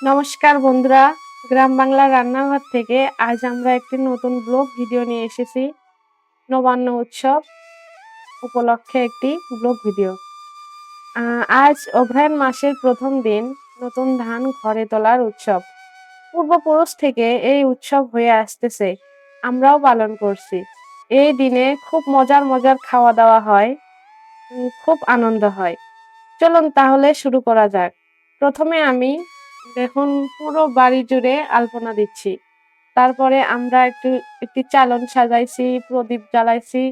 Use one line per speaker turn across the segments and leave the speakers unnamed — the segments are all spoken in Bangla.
নমস্কার বন্ধুরা, গ্রাম বাংলার রান্নাঘর থেকে আজ আমরা একটি নতুন ব্লগ ভিডিও নিয়ে এসেছি। নবান্ন উৎসব উপলক্ষে একটি ব্লগ ভিডিও। আজ অগ্রহায়ণ মাসের প্রথম দিন, নতুন ধান ঘরে তোলার উৎসব। পূর্বপুরুষ থেকে এই উৎসব হয়ে আসতেছে, আমরাও পালন করছি। এই দিনে খুব মজার মজার খাওয়া দাওয়া হয়, খুব আনন্দ হয়। চলুন তাহলে শুরু করা যাক। প্রথমে আমি দেখুন পুরো বাড়ি জুড়ে আলপনা দিচ্ছি। তারপরে আমরা একটি চালন সাজাইছি, প্রদীপ জ্বালাইছি।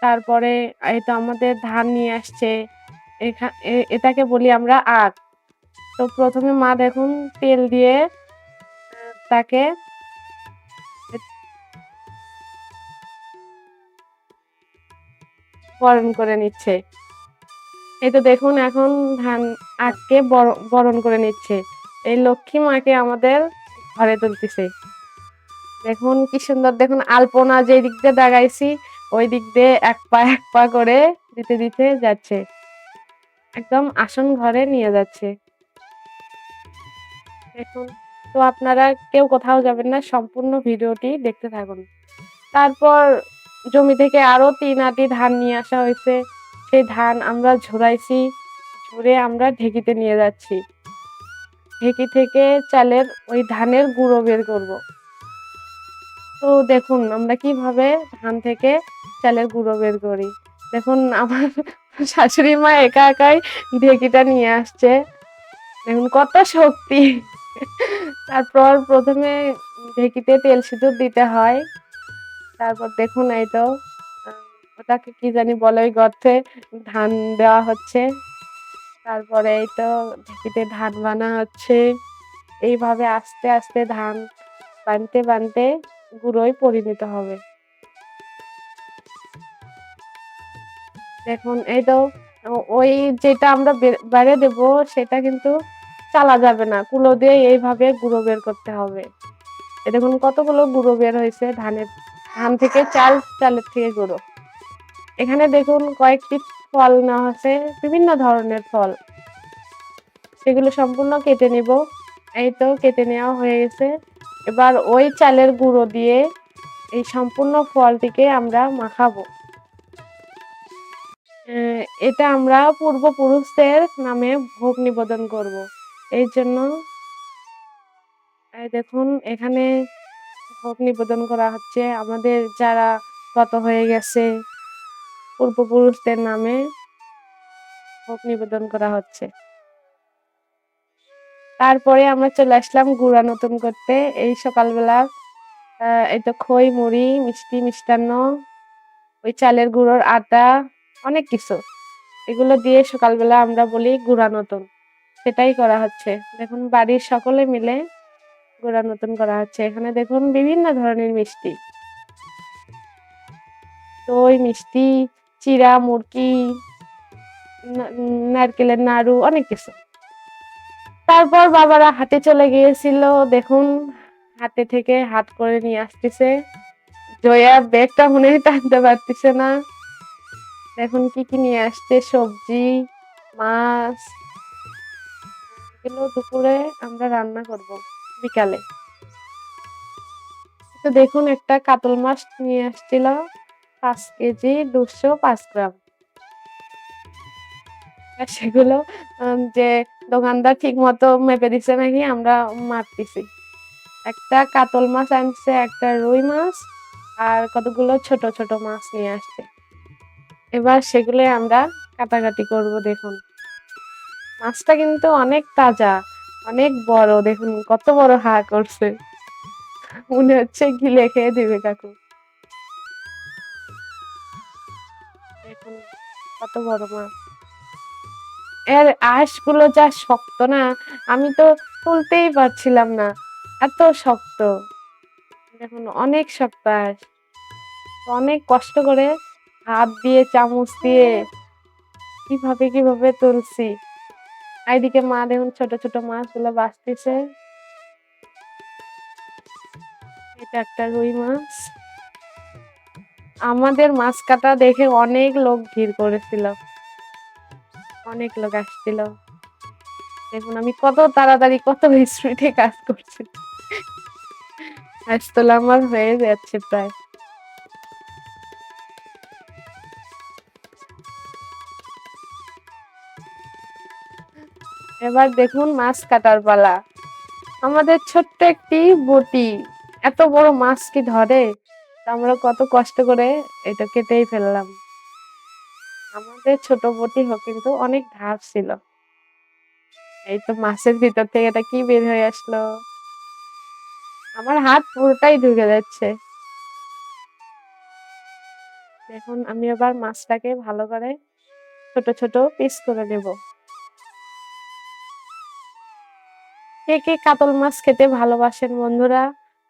তারপরে এই তো আমাদের ধান নিয়ে আসছে। এটাকে বলি আমরা আগ। তো প্রথমে মা দেখুন তেল দিয়ে তাকে বরণ করে নিচ্ছে। এই তো দেখুন এখন ধান আখকে বরণ করে নিচ্ছে। এই লক্ষ্মী মাকে আমাদের ঘরে তুলতেছে। দেখুন কি সুন্দর, দেখুন আলপনা যে দিক দিয়ে দাগাইছি ওই দিক দিয়ে এক পা করে দিতে দিতে যাচ্ছে, একদম আসন ঘরে নিয়ে যাচ্ছে। দেখুন, তো আপনারা কেউ কোথাও যাবেন না, সম্পূর্ণ ভিডিওটি দেখতে থাকুন। তারপর জমি থেকে আরো ৩ আঁটি ধান নিয়ে আসা হয়েছে। সেই ধান আমরা ঝুরাইছি, ঝুরে আমরা ঢেঁকিতে নিয়ে যাচ্ছি। ঢেঁকি থেকে চালের ওই ধানের গুঁড়ো বের করব। তো দেখুন আমরা কিভাবে ধান থেকে চালের গুঁড়ো বের করি। দেখুন আমার শাশুড়ি মা একা একাই ঢেঁকিটা নিয়ে আসছে। দেখুন কত শক্তি। তারপর প্রথমে ঢেঁকিতে তেল সিঁদুর দিতে হয়। তারপর দেখুন এই তো ওটাকে কি জানি বলে, ওই গর্তে ধান দেওয়া হচ্ছে। তারপরে এই তো ঢেঁকিতে ধান বানা হচ্ছে। এইভাবে আস্তে আস্তে ধান বানতে বানতে গুঁড়োয় পরিণত হবে। দেখুন এই তো ওই যেটা আমরা বাইরে দেব সেটা কিন্তু চালা যাবে না, কুলো দিয়ে এইভাবে গুঁড়ো বের করতে হবে। এই দেখুন কতগুলো গুঁড়ো বের হয়েছে ধান থেকে চাল, চালের থেকে গুঁড়ো। এখানে দেখুন কয়েকটি ফল নেওয়া হয়েছে, বিভিন্ন ধরনের ফল। সেগুলো সম্পূর্ণ কেটে নিব। এই তো কেটে নেওয়া হয়ে গেছে। এবার ওই চালের গুঁড়ো দিয়ে এই সম্পূর্ণ ফলটিকে আমরা মাখাবো। এটা আমরা পূর্বপুরুষদের নামে ভোগ নিবেদন করব। এই জন্য দেখুন এখানে ভোগ নিবেদন করা হচ্ছে আমাদের যারা গত হয়ে গেছে, পূর্বপুরুষদের নামে ভোগ নিবেদন করা হচ্ছে। তারপরে আমরা চলে আসলাম গুঁড়া নতুন করতে। এই সকালবেলা এই তো খই, মুড়ি, মিষ্টি, মিষ্টান্ন, ওই চালের গুঁড়োর আটা, অনেক কিছু। এগুলো দিয়ে সকালবেলা আমরা বলি গুঁড়া নতুন। সেটাই করা হচ্ছে। দেখুন বাড়ির সকলে মিলে গুঁড়া নতুন করা হচ্ছে। এখানে দেখুন বিভিন্ন ধরনের মিষ্টি। দই, মিষ্টি, চিড়া, মুড়কি, নারকেলের নাড়ু, অনেক কিছু। তারপর বাবারা হাটে চলে গিয়েছিল। দেখুন হাটে থেকে হাট করে নিয়ে আসতেছে। জয়া ব্যাগটা মনে হয় টানতে পারতেছে না। দেখুন কি কি নিয়ে আসছে, সবজি, মাছ। এগুলো দুপুরে আমরা রান্না করব বিকালে। তো দেখুন একটা কাতল মাছ নিয়ে আসছিল, 5 কেজি 205 গ্রাম। সেগুলো যে দোকানদার ঠিক মতো মেপে দিচ্ছে নাকি, আমরা মাপতেছি। একটা কাতল মাছ আনছে, একটা রুই মাছ, আর কতগুলো ছোট ছোট মাছ নিয়ে আসছে। এবার সেগুলো আমরা কাটাকাটি করব। দেখুন মাছটা কিন্তু অনেক তাজা, অনেক বড়। দেখুন কত বড় হা করছে, মনে হচ্ছে গিলে খেয়ে দিবে কাকু। দেখুন কত বড় মাছ। এর আঁশগুলো যা শক্ত না, আমি তো তুলতেই পারছিলাম না, এত শক্ত। দেখুন অনেক শক্ত আঁশ। অনেক কষ্ট করে হাত দিয়ে চামচ দিয়ে কিভাবে কিভাবে তুলছি। এইদিকে মা দেখুন ছোট ছোট মাছগুলো বাছতেছে। এটা একটা রুই মাছ। আমাদের মাছ কাটা দেখে অনেক লোক ভিড় করেছিল, অনেক লোক আসছিল। দেখুন আমি কত তাড়াতাড়ি কত স্পিডে কাজ করছি। মাছতলা আমার হয়ে যাচ্ছে প্রায়। এবার দেখুন মাছ কাটার পালা। আমাদের ছোট্ট একটি বটি এত বড় মাছ কি ধরে? আমরা কত কষ্ট করে এটা কেটেই ফেললাম। আমাদের ছোট বটি কিন্তু অনেক ধার ছিল। এই তো মাছের ভিতর থেকে এটা কি বের হয়ে আসলো? আমার হাত পুরোটাই ঢুকে যাচ্ছে। দেখুন আমি এবার মাছটাকে ভালো করে ছোট, ছোট পিস করে নেব। কে, কে কাতল মাছ খেতে ভালোবাসেন বন্ধুরা?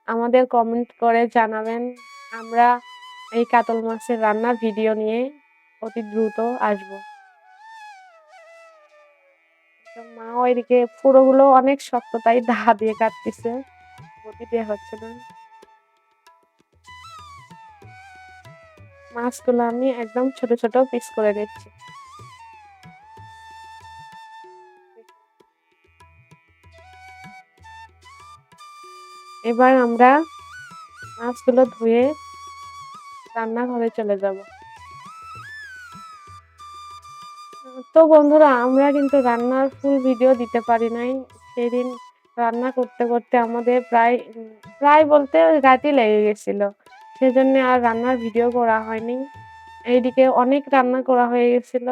আমাদের কমেন্ট করে জানাবেন। আমরা এই কাতল মাছের রান্নার ভিডিও নিয়ে অতি দ্রুত আসবো। তো মাও এদিকে পুরোগুলো অনেক শক্ত তাই দা দিয়ে কাটতেছে। বটি দিয়ে হচ্ছে না। মাছগুলো আমি একদম ছোট, ছোট পিস করে নিচ্ছি। এবার আমরা মাছগুলো ধুয়ে রান্নাঘরে চলে যাব। তো বন্ধুরা আমরা কিন্তু রান্নার ফুল ভিডিও দিতে পারি নাই। সেদিন রান্না করতে, করতে আমাদের প্রায় বলতে রাতই লেগে গেছিল। সেজন্য আর রান্নার ভিডিও করা হয়নি। এইদিকে অনেক রান্না করা হয়ে গেছিল।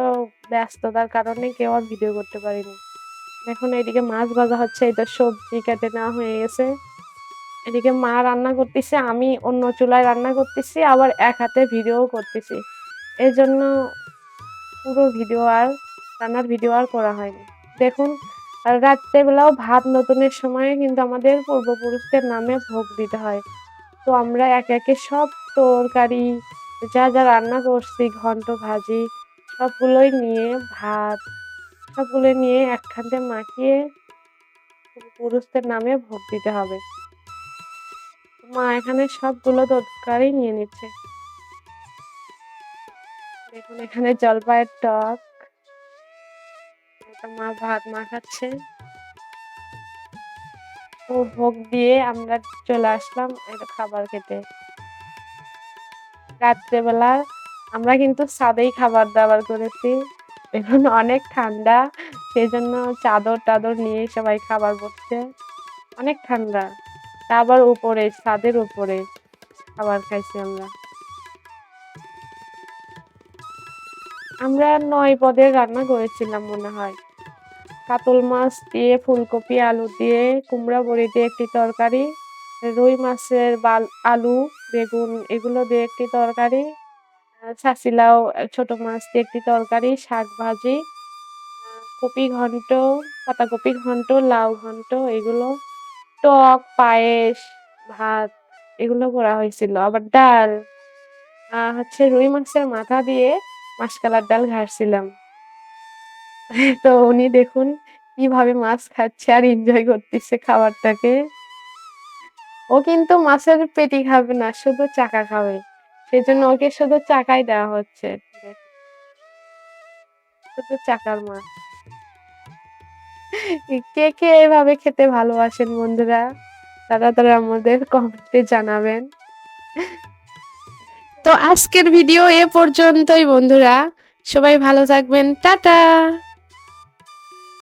ব্যস্ততার কারণে কেউ আর ভিডিও করতে পারিনি। এখন এইদিকে মাছ ভাজা হচ্ছে, এই তো সবজি কেটে নেওয়া হয়ে গেছে। এদিকে মা রান্না করতেছে, আমি অন্য চুলায় রান্না করতেছি, আবার এক হাতে ভিডিও করতেছি। এজন্য পুরো ভিডিও আর রান্নার ভিডিও আর করা হয়নি। দেখুন রাত্রে বেলাও ভাত নতুনের সময় কিন্তু আমাদের পূর্বপুরুষদের নামে ভোগ দিতে হয়। তো আমরা একে, একে সব তরকারি যা, যা রান্না করছি ঘন্ট, ভাজি সবগুলোই নিয়ে ভাত সবগুলো নিয়ে একখানতে মাখিয়ে পুরুষদের নামে ভোগ দিতে হবে। মা এখানে সবগুলো তরকারি নিয়ে নিচ্ছে। দেখুন এখানে জলপাইয়ের টক, এটা মা ভাত মাখাচ্ছে। ও ভোগ দিয়ে আমরা চলে আসলাম এটা খাবার খেতে। রাত্রেবেলা আমরা কিন্তু ছাদেই খাবার-দাবার করেছি। এখন অনেক ঠান্ডা, সেজন্য চাদর-টাদর নিয়ে সবাই খাবার বসছে। অনেক ঠান্ডা। তা আবার উপরে, ছাদের উপরে খাবার খাইছি আমরা। আমরা ৯ পদের রান্না করেছিলাম মনে হয়। কাতল মাছ দিয়ে, ফুলকপি, আলু দিয়ে, কুমড়া বড়ি দিয়ে একটি তরকারি, রুই মাছের আলু, বেগুন এগুলো দিয়ে একটি তরকারি, ছাঁচি লাউ, ছোট মাছ দিয়ে একটি তরকারি, শাক ভাজি, কপি ঘন্ট, পাতাকপি ঘন্ট, লাউ ঘন্ট এগুলো, টক, পায়েস, ভাত এগুলো করা হয়েছিল। আবার ডাল, হচ্ছে রুই মাছের মাথা দিয়ে মাসকলাইর ডাল ঘাটছিলাম। তো উনি দেখুন কিভাবে মাছ খাচ্ছে আর এনজয় করতেছে খাবারটাকে। ও কিন্তু মাছের পেটি খাবে না, শুধু চাকা খাবে। সেজন্য ওকে শুধু চাকাই দেওয়া হচ্ছে। শুধু চাকার মাছ। কে, কে এভাবে খেতে ভালোবাসেন বন্ধুরা? তারা আমাদের কমেন্টে জানাবেন। তো আজকের ভিডিও এ পর্যন্তই বন্ধুরা। সবাই ভালো থাকবেন। টাটা।